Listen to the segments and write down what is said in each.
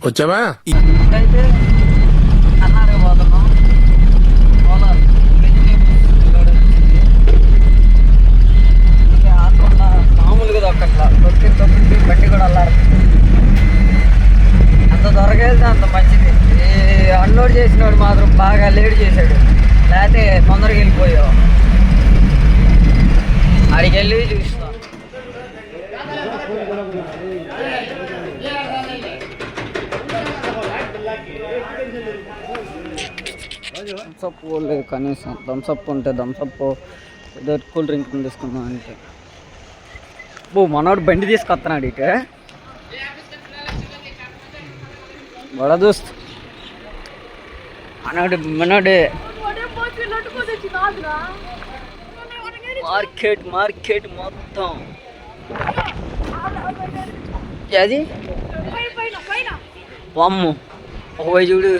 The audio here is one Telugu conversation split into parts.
వచ్చావా? ఇప్పుడైతే కర్ణాటక పోతున్నాం. కోలార్ వెజిటేబుల్స్ ఇంకా ఆకుండా మామూలుగా దొక్కట్లా తొక్కి బండి కూడా అల్లాడుతుంది. అంత త్వరగా వెళ్తే అంత మంచిది. ఈ అన్లోడ్ చేసినోడు మాత్రం బాగా లేట్ చేశాడు, లేకపోతే తొందరగా వెళ్ళిపోయావు. అడిగి వెళ్ళి చూస్తాం. థమ్సప్ లేదు కనీసం. థమ్సప్ ఉంటే థమ్సప్ ఏదో కూల్ డ్రింక్ తీసుకుందాం అంటే మనోడు బండి తీసుకొస్తున్నాడు. ఇక బడా దోస్త్ మనోడే. మార్కెట్ మొత్తం అది అమ్ము పోయి చూడు.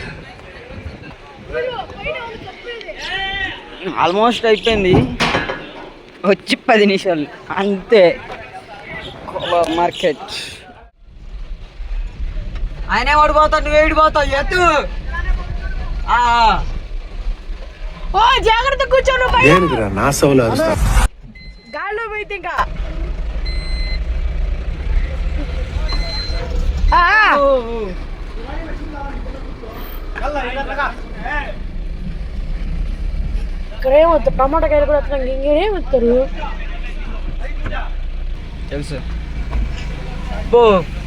ఆల్మోస్ట్ అయిపోయింది, వచ్చి 10 నిమిషాలు అంతే. కోలార్ మార్కెట్. ఆయనే ఓడిపోతావు, నువ్వు ఏడిపోతావు. ఎత్తు జాగ్రత్త కూర్చోను. నా సౌలు గాల్లో పోయితే ఇంకా ఇక్కడ ఏమవుతారు, టమాటా కాయలు కూడా వస్తున్నాం. ఇంకేమవుతారు తెలుసు.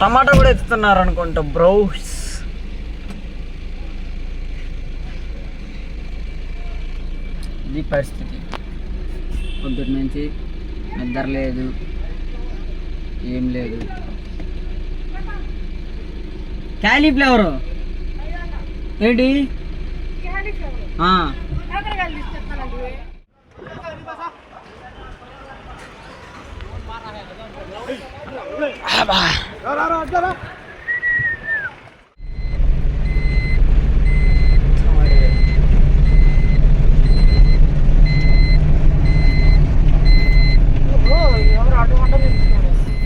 టమాటా కూడా ఎత్తుతున్నారు అనుకుంటా బ్రో. ఇది పరిస్థితి. పొద్దుటి నుంచి నిద్ర లేదు, ఏం లేదు. క్యాలీఫ్లవర్ ఏంటి?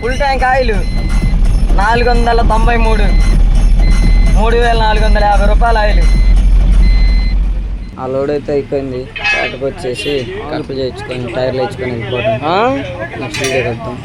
ఫుల్ ట్యాంక్ ఆయిల్ 493, 3450 రూపాయలు ఆయిల్. ఆ లోడ్ అయితే అయిపోయింది. వాటికి వచ్చేసి కలిపి చేయించుకొని టైర్లు వేయించుకొని వెళ్ళిపోతాం. నెక్స్ట్ వీడియో కలుద్దాం.